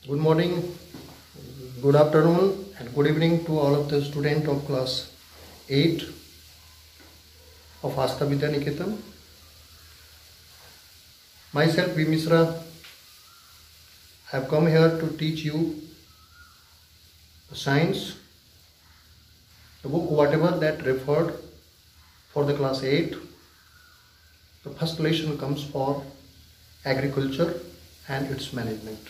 Good morning, good afternoon and good evening to all of the students of class 8 of Astha Vidya Niketan. Myself V. Misra have come here to teach you the science, the book whatever that referred for the class 8. The first lesson comes for agriculture and its management.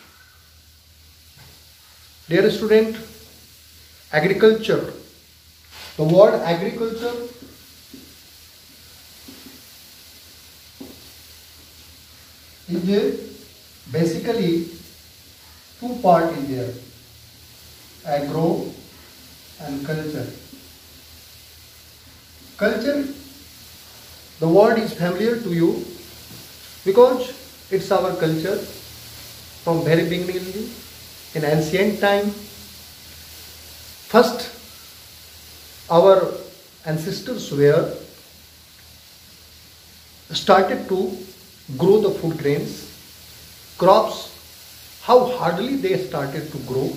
Dear student, agriculture, the word agriculture is basically two parts in there, agro and culture. Culture, the word is familiar to you because it's our culture from very beginning. In ancient time, first our ancestors were started to grow the food grains, crops, how hardly they started to grow.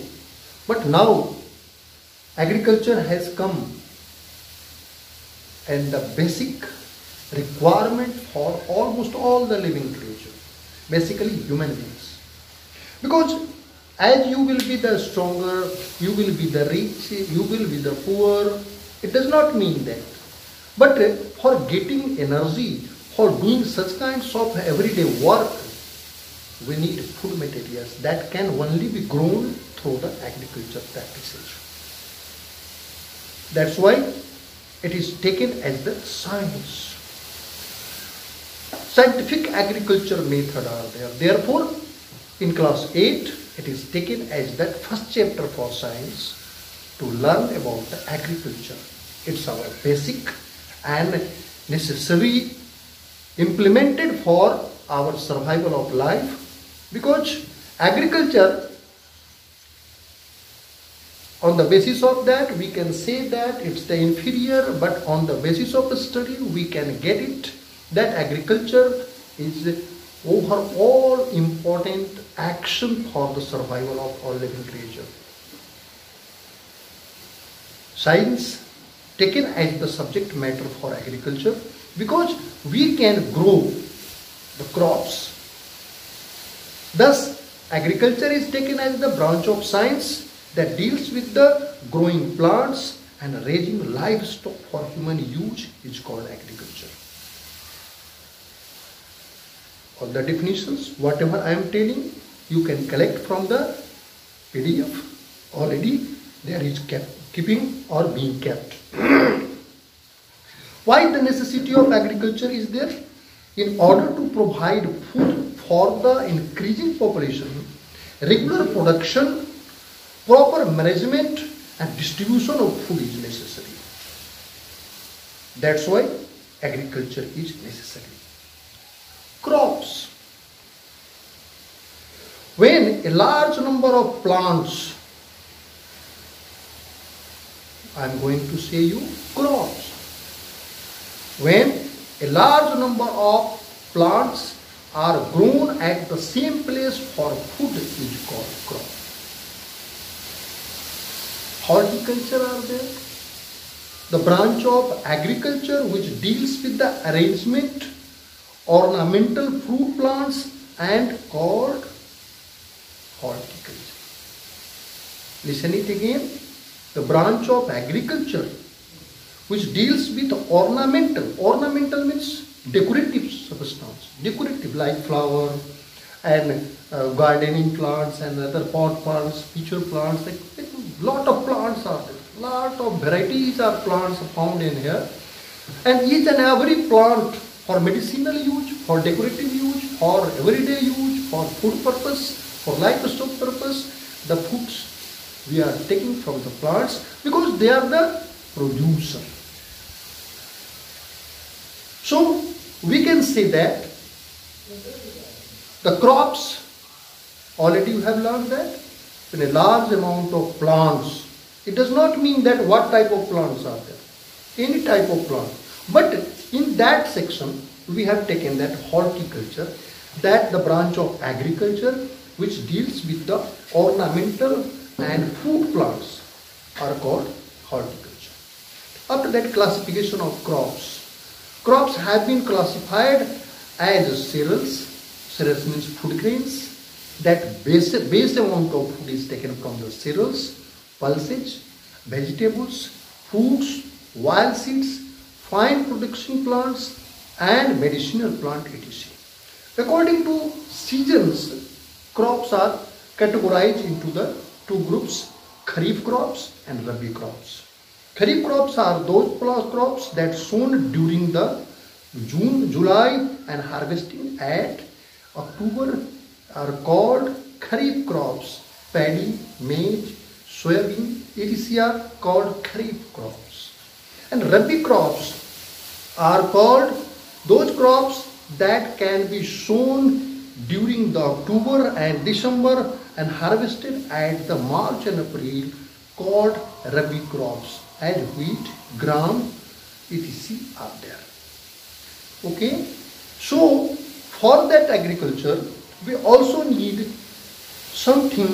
But now agriculture has come and the basic requirement for almost all the living creatures, basically human beings. Because as you will be the stronger, you will be the rich, you will be the poor, it does not mean that. But for getting energy, for doing such kinds of everyday work, we need food materials that can only be grown through the agriculture practices. That's why it is taken as the science. Scientific agriculture method are there. Therefore, in class 8, it is taken as that first chapter for science to learn about the agriculture. It's our basic and necessary implemented for our survival of life, because agriculture, on the basis of that we can say that it's the inferior, but on the basis of the study we can get it that agriculture is overall important action for the survival of all living creatures. Science taken as the subject matter for agriculture because we can grow the crops. Thus, agriculture is taken as the branch of science that deals with the growing plants and raising livestock for human use is called agriculture. All the definitions, whatever I am telling, you can collect from the PDF. Already there is keeping or being kept. Why the necessity of agriculture is there? In order to provide food for the increasing population, regular production, proper management and distribution of food is necessary. That's why agriculture is necessary. Crops. When a large number of plants, I am going to say you crops. When a large number of plants are grown at the same place for food is called crop. Horticulture are there, the branch of agriculture which deals with the arrangement ornamental fruit plants and called horticulture. Listen it again. The branch of agriculture which deals with ornamental means decorative substance, decorative like flower and gardening plants and other pot plants, feature plants, like lot of plants are there, lot of varieties of plants found in here, and each and every plant for medicinal use, for decorative use, for everyday use, for food purpose, for livestock purpose, the foods we are taking from the plants because they are the producer. So we can say that the crops, already you have learned that in a large amount of plants, it does not mean that what type of plants are there, any type of plant, but in that section we have taken that horticulture, that the branch of agriculture which deals with the ornamental and food plants are called horticulture. After that, classification of crops. Crops have been classified as cereals. Cereals means food grains. That base amount of food is taken from the cereals, pulses, vegetables, fruits, wild seeds, fine production plants and medicinal plant etc. According to seasons, crops are categorized into the two groups, Kharif crops and Rabi crops. Kharif crops are those crops that sown during the June, July and harvesting at October are called Kharif crops. Paddy, maize, soybean, etc. are called Kharif crops. And Rabi crops are called those crops that can be sown during the October and December and harvested at the March and April, called Rabi crops, as wheat, gram, etc. are there. Okay, so for that agriculture, we also need something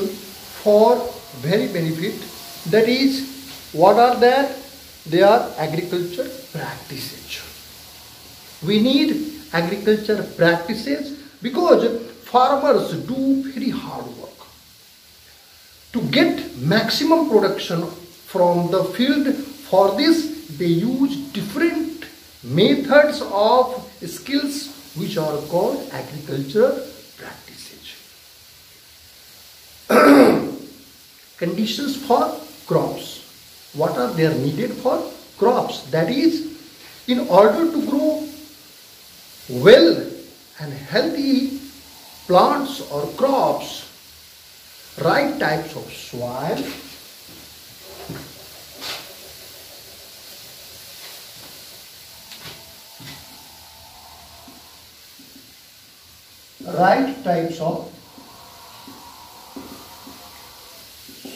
for very benefit. That is, what are that? They are agriculture practices. We need agriculture practices because farmers do very hard work. To get maximum production from the field, for this they use different methods of skills which are called agriculture practices. Conditions for crops. What are they needed for crops? That is, in order to grow well and healthy plants or crops, right types of soil, right types of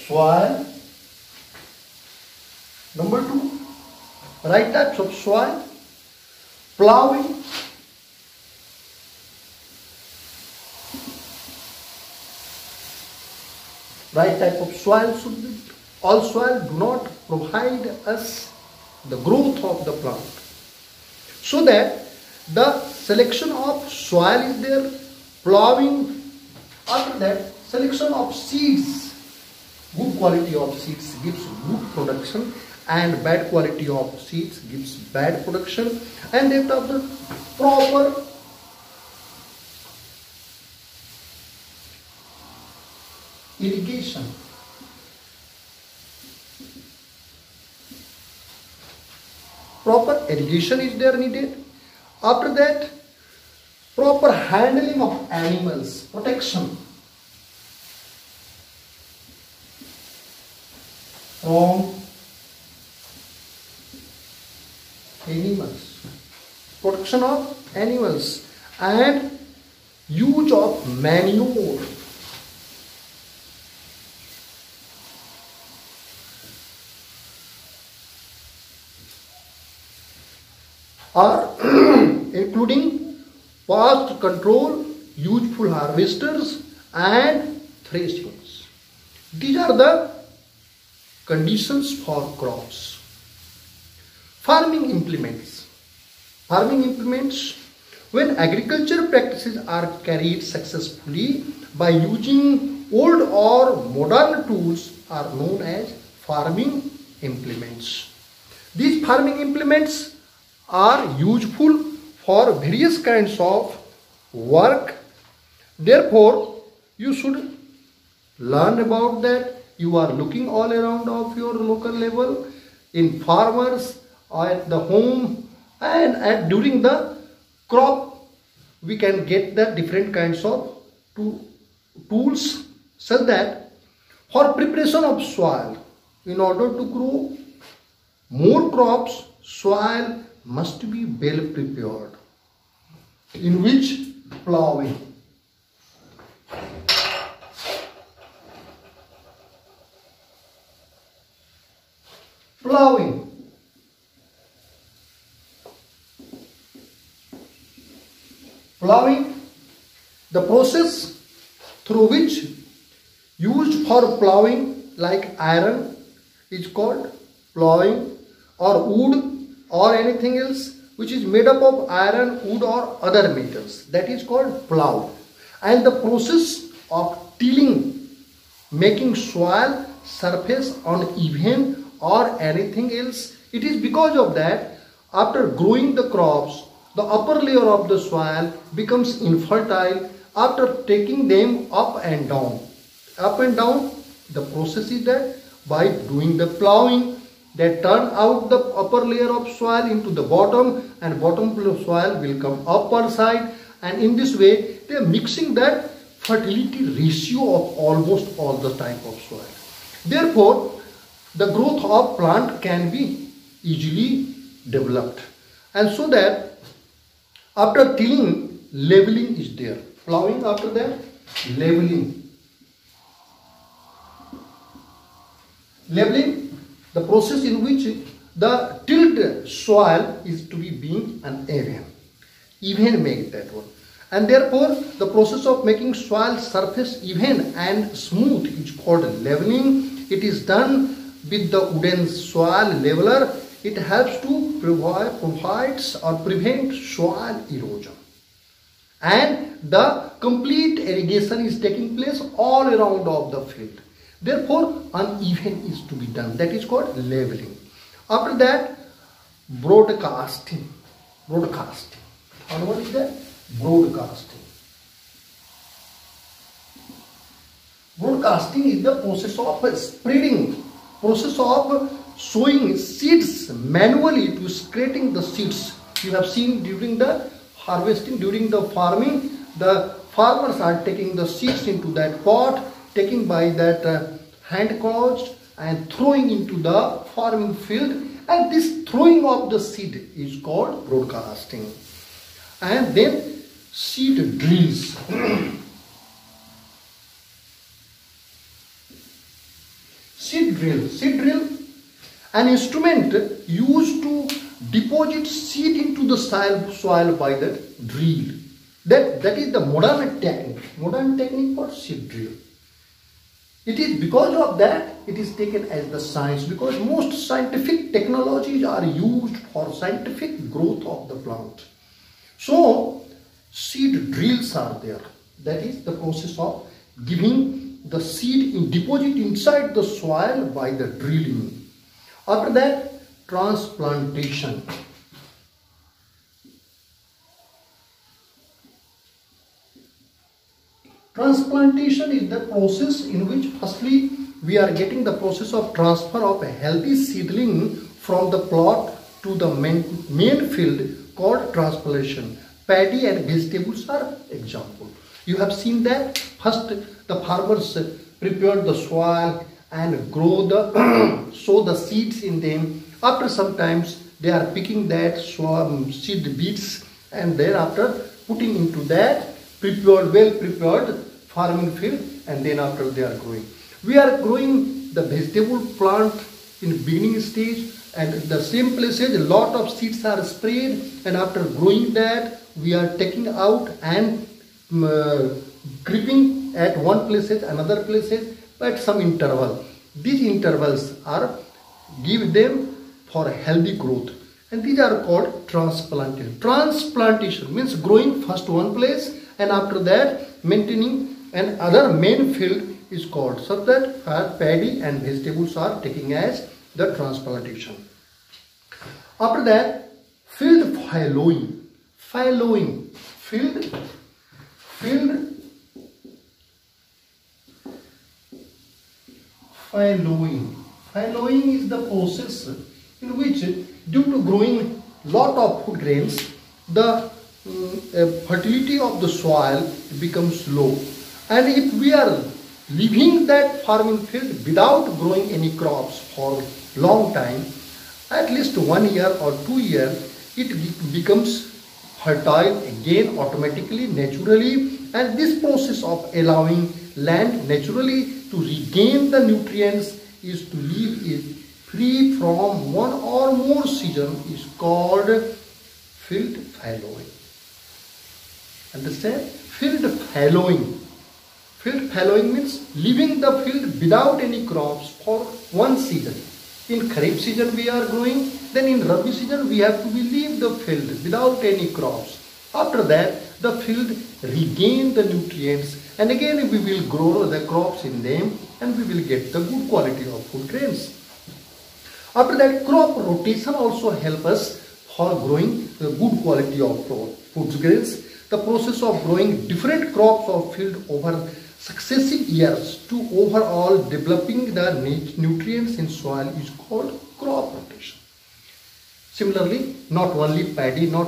soil. Number 2, right types of soil, plowing, right type of soil should be. All soil do not provide us the growth of the plant. So that the selection of soil is there, plowing. After that, selection of seeds. Good quality of seeds gives good production and bad quality of seeds gives bad production. And after the proper irrigation. Proper irrigation is there needed. After that, proper handling of animals, protection from animals, protection of animals and use of manure. Are including pest control, useful harvesters and threshings. These are the conditions for crops. Farming implements. Farming implements, when agriculture practices are carried successfully by using old or modern tools, are known as farming implements. These farming implements are useful for various kinds of work. Therefore, you should learn about that. You are looking all around of your local level, in farmers, or at the home, and during the crop, we can get the different kinds of tools, such that for preparation of soil, in order to grow more crops, soil must be well prepared, in which plowing, the process through which used for plowing like iron is called plowing, or wood or anything else which is made up of iron, wood or other metals, that is called plow. And the process of tilling, making soil surface uneven or anything else, it is because of that after growing the crops, the upper layer of the soil becomes infertile after taking them up and down. Up and down, the process is that by doing the plowing, they turn out the upper layer of soil into the bottom, and bottom soil will come upper side, and in this way they are mixing that fertility ratio of almost all the type of soil. Therefore, the growth of plant can be easily developed, and so that after tilling, leveling is there. Plowing, after that leveling. Leveling, the process in which the tilled soil is to be being uneven. Even make that one. And therefore, the process of making soil surface even and smooth is called leveling. It is done with the wooden soil leveler. It helps to provides or prevent soil erosion. And the complete irrigation is taking place all around of the field. Therefore, uneven is to be done. That is called leveling. After that, broadcasting. Broadcasting. And what is that? Broadcasting. Broadcasting is the process of spreading, process of sowing seeds manually to secreting the seeds. You have seen during the harvesting, during the farming, the farmers are taking the seeds into that pot, taking by that hand caused and throwing into the farming field, and this throwing of the seed is called broadcasting. And then seed drills. Seed drill. Seed drill, an instrument used to deposit seed into the soil by that drill. That is the modern technique. Modern technique for seed drill. It is because of that it is taken as the science, because most scientific technologies are used for scientific growth of the plant. So seed drills are there. That is the process of giving the seed in deposit inside the soil by the drilling. After that, transplantation. Transplantation is the process in which firstly we are getting the process of transfer of a healthy seedling from the plot to the main field called transplantation. Paddy and vegetables are example. You have seen that first the farmers prepare the soil and grow the sow the seeds in them. After some times they are picking that seed beads and thereafter putting into that prepared, well prepared farming field, and then after they are growing. We are growing the vegetable plant in beginning stage, and the same places a lot of seeds are sprayed, and after growing that we are taking out and creeping at one places, another places at some interval. These intervals are give them for healthy growth, and these are called transplantation. Transplantation means growing first one place and after that maintaining another main field is called, so that paddy and vegetables are taking as the transplantation. After that, field fallowing. Fallowing. Field fallowing. Fallowing is the process in which, due to growing lot of food grains, the fertility of the soil becomes low, and if we are leaving that farming field without growing any crops for long time, at least 1 year or 2 years, it becomes fertile again automatically, naturally, and this process of allowing land naturally to regain the nutrients is to leave it free from one or more season is called field fallowing. Understand? Field fallowing. Field fallowing means leaving the field without any crops for one season. In Kharif season we are growing, then in Rabi season we have to leave the field without any crops. After that the field regain the nutrients and again we will grow the crops in them and we will get the good quality of food grains. After that, crop rotation also help us for growing the good quality of food grains. The process of growing different crops of field over successive years to overall developing the nutrients in soil is called crop rotation. Similarly, not only paddy, all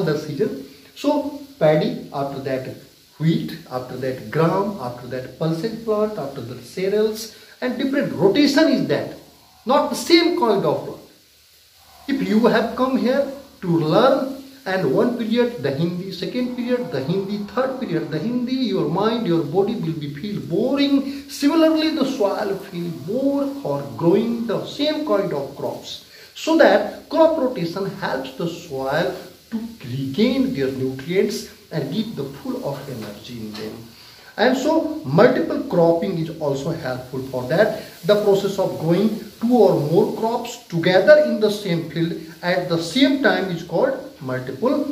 the season. So paddy, after that wheat, after that gram, after that pulses plant, after that cereals, and different rotation is that. Not the same kind of plant. If you have come here to learn and one period the Hindi, second period the Hindi, third period the Hindi, your mind, your body will be feel boring. Similarly, the soil feel bored for growing the same kind of crops. So that crop rotation helps the soil to regain their nutrients and give the full of energy in them. And so multiple cropping is also helpful for that. The process of growing two or more crops together in the same field at the same time is called multiple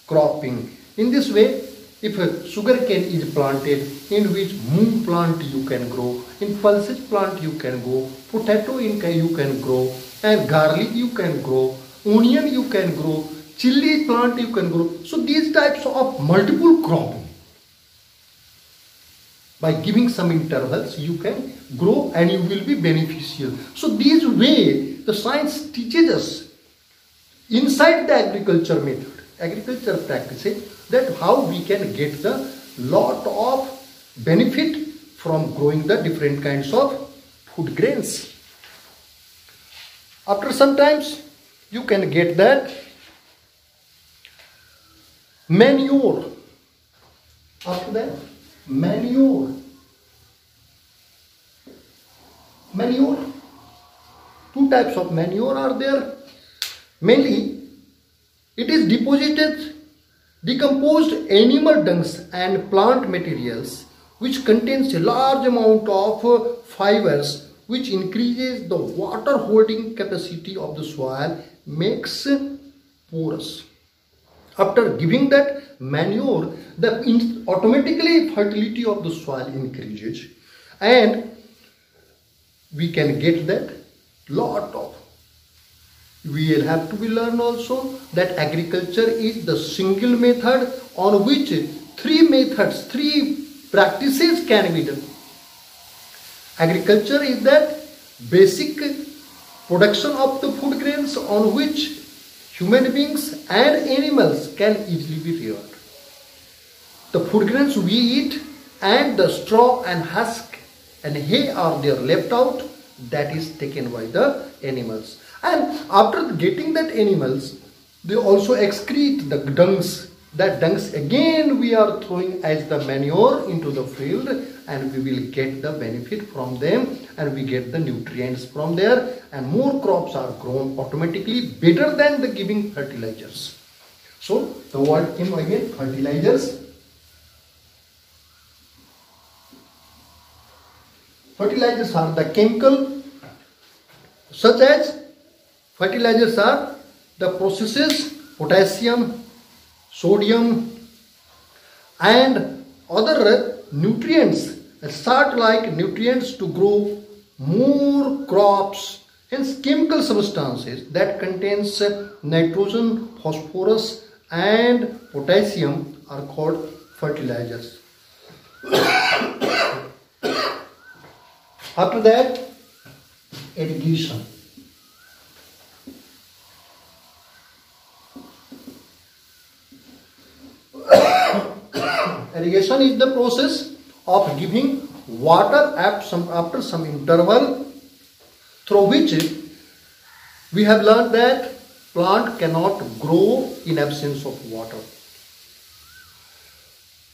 cropping. In this way, if a sugarcane is planted, in which moong plant you can grow, in pulses plant you can grow, potato you can grow, and garlic you can grow, onion you can grow, chili plant you can grow. So these types of multiple cropping, by giving some intervals you can grow and you will be beneficial. So this way the science teaches us inside the agriculture method, agriculture practices, that how we can get the lot of benefit from growing the different kinds of food grains. After some times you can get that manure. After that manure. Two types of manure are there. Mainly it is decomposed animal dungs and plant materials which contains a large amount of fibers which increases the water holding capacity of the soil, makes porous. After giving that manure, the automatically fertility of the soil increases and we can get that lot of. We will have to learn also that agriculture is the single method on which three practices can be done. Agriculture is that basic production of the food grains on which human beings and animals can easily be reared. The food grains we eat and the straw and husk and hay are there left out, that is taken by the animals. And after getting that animals, they also excrete the dungs. That dungs again we are throwing as the manure into the field and we will get the benefit from them and we get the nutrients from there and more crops are grown automatically better than the giving fertilizers. So the word came again, fertilizers. Fertilizers are the chemical, such as fertilizers are the processes, potassium, sodium and other nutrients, start like nutrients to grow more crops. Hence chemical substances that contains nitrogen, phosphorus and potassium are called fertilizers. After that, irrigation. Irrigation is the process of giving water after some interval, through which we have learned that plant cannot grow in absence of water.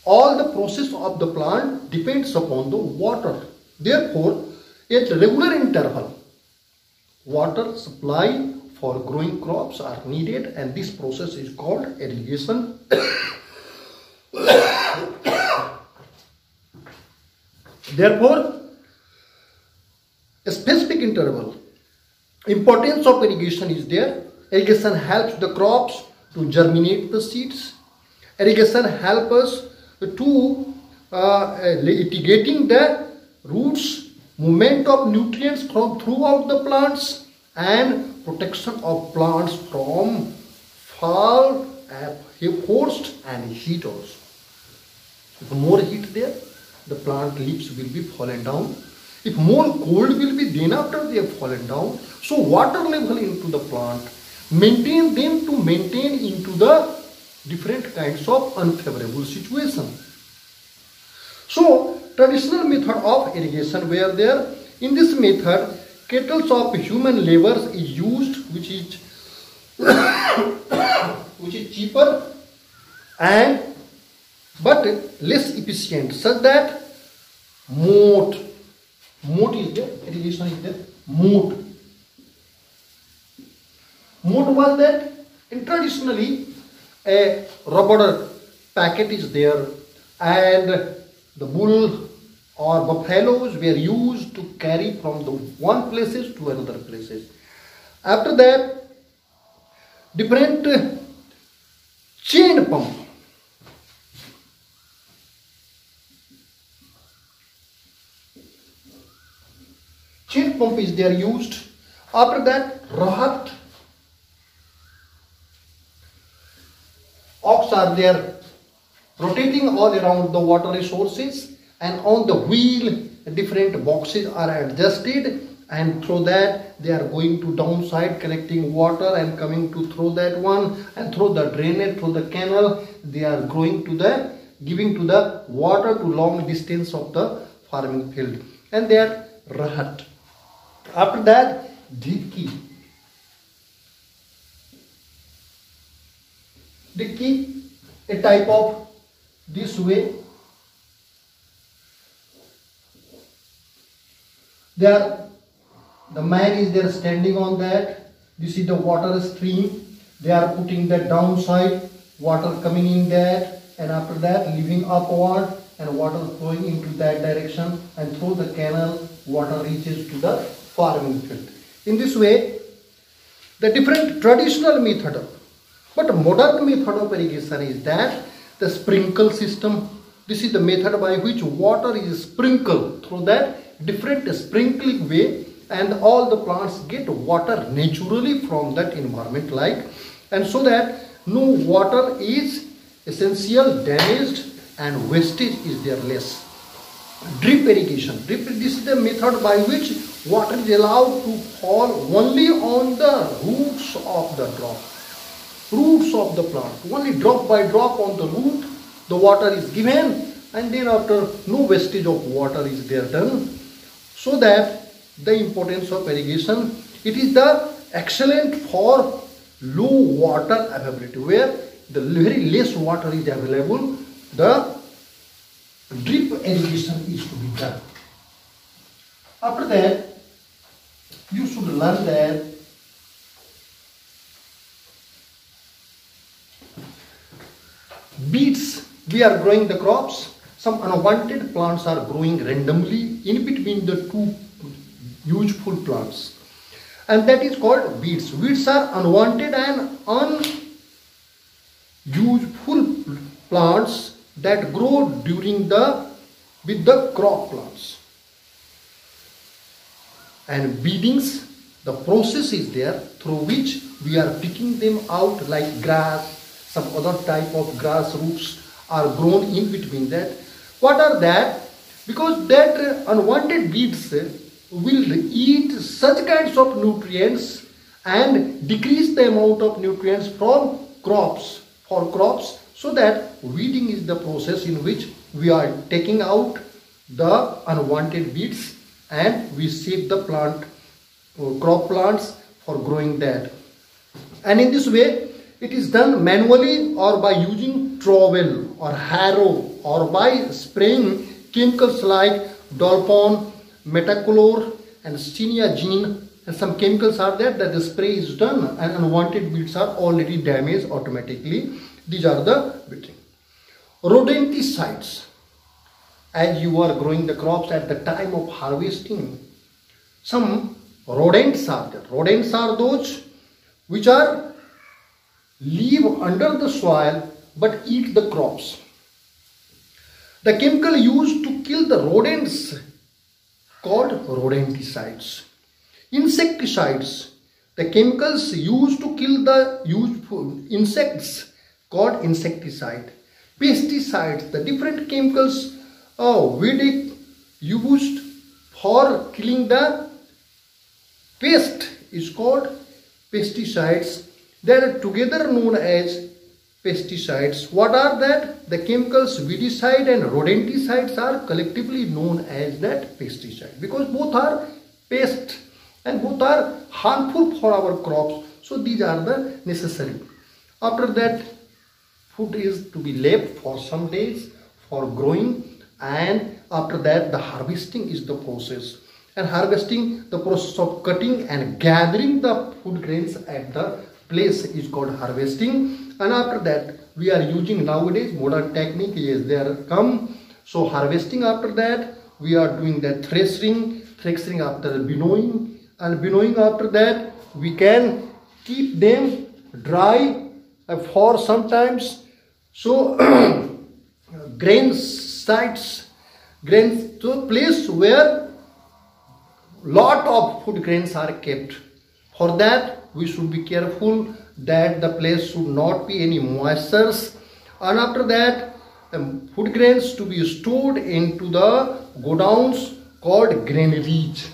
All the process of the plant depends upon the water. Therefore, at regular interval, water supply for growing crops are needed and this process is called irrigation. Therefore, a specific interval. Importance of irrigation is there. Irrigation helps the crops to germinate the seeds. Irrigation helps us to mitigating the roots, movement of nutrients from throughout the plants, and protection of plants from fall, frost and heat also. If more heat there, the plant leaves will be fallen down. If more cold will be, then after they have fallen down. So water level into the plant, maintain them to maintain into the different kinds of unfavorable situation. So traditional method of irrigation were there. In this method, kettles of human labor is used, which is cheaper and but less efficient, such that moat is there, irrigation is there, moat was that in traditionally a rubber packet is there, and the bull or buffaloes were used to carry from the one places to another places. After that, different chain pump. Chain pump is there used. After that, rahat. Ox are there rotating all around the water resources, and on the wheel different boxes are adjusted, and through that they are going to downside collecting water and coming to through that one, and through the drainage, through the canal, they are going to the giving to the water to long distance of the farming field, and they are rahat. After that, dikki. Dikki, a type of this way. There, the man is there standing on that. This is the water stream. They are putting that downside, water coming in that, and after that leaving upward, and water flowing into that direction, and through the canal, water reaches to the farming field. In this way, the different traditional method. But modern method of irrigation is that the sprinkle system. This is the method by which water is sprinkled through that different sprinkling way, and all the plants get water naturally from that environment, like, and so that no water is essential damaged and wastage is there less. Drip irrigation. This is the method by which water is allowed to fall only on the roots of the drop. Roots of the plant, only drop by drop on the root the water is given, and then after no wastage of water is there done. So that the importance of irrigation, it is the excellent for low water availability, where the very less water is available, the drip irrigation is to be done. After that, you should learn that beets, we are growing the crops. Some unwanted plants are growing randomly in between the two useful plants, and that is called weeds. Weeds are unwanted and unuseful plants that grow during with the crop plants. And weedings, the process is there through which we are picking them out, like grass, some other type of grass roots are grown in between that. What are that? Because that unwanted weeds will eat such kinds of nutrients and decrease the amount of nutrients from crops, so that weeding is the process in which we are taking out the unwanted weeds, and we save the crop plants for growing that. And in this way, it is done manually or by using trowel or harrow, or by spraying chemicals like Dolpon, Metacolor and Steniagine, and some chemicals are there that the spray is done and unwanted weeds are already damaged automatically. These are the betting. Rodenticides. as you are growing the crops at the time of harvesting, some rodents are there. Rodents are those which are live under the soil but eat the crops. The chemical used to kill the rodents called rodenticides. Insecticides, the chemicals used to kill the useful insects called insecticide. Pesticides, the different chemicals Vedic used for killing the pest is called pesticides. They are together known as pesticides. What are that? The chemicals weedicide and rodenticides are collectively known as that pesticide, because both are pest and both are harmful for our crops. So these are the necessary. After that, food is to be left for some days for growing, and after that the harvesting is the process. And harvesting, the process of cutting and gathering the food grains at the place is called harvesting. And after that we are using nowadays modern technique, yes, they are come. So harvesting, after that we are doing that threshing after winnowing, and winnowing after that we can keep them dry for sometimes. So grains to place where lot of food grains are kept. For that we should be careful that the place should not be any moistures. And after that food grains to be stored into the godowns called granaries,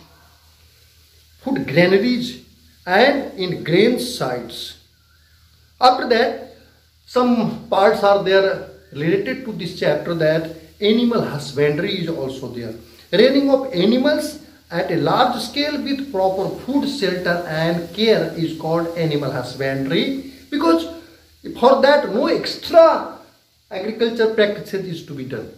food granaries, and in grain sites. After that, some parts are there related to this chapter, that animal husbandry is also there. Rearing of animals at a large scale with proper food, shelter and care is called animal husbandry, because for that no extra agriculture practices is to be done.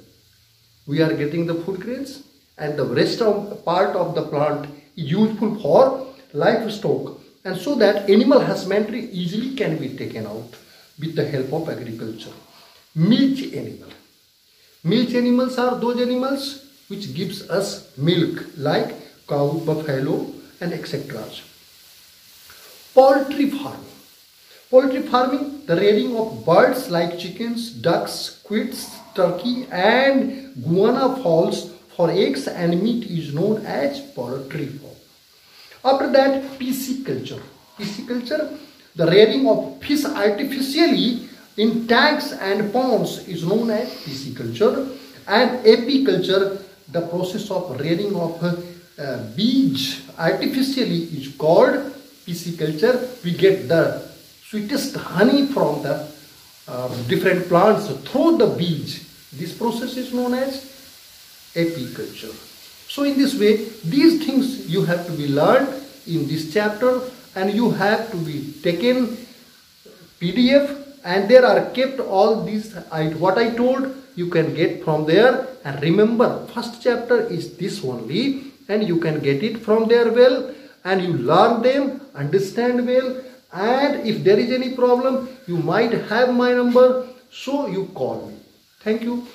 We are getting the food grains and the rest of part of the plant is useful for livestock, and so that animal husbandry easily can be taken out with the help of agriculture. Milch animal. Milch animals are those animals which gives us milk, like cow, buffalo and etc. Poultry farming. Poultry farming, the rearing of birds like chickens, ducks, quails, turkey and guana fowls for eggs and meat is known as poultry farming. After that, pisciculture. Pisciculture, the rearing of fish artificially in tanks and ponds is known as pisciculture. And apiculture, the process of rearing of bees artificially is called pisciculture. We get the sweetest honey from the different plants through the bees. This process is known as apiculture. So in this way, these things you have to be learned in this chapter, and you have to be taken PDF, and there are kept all these, what I told you can get from there. And remember, first chapter is this only, and you can get it from there well, and you learn them, understand well, and if there is any problem, you might have my number, so you call me. Thank you.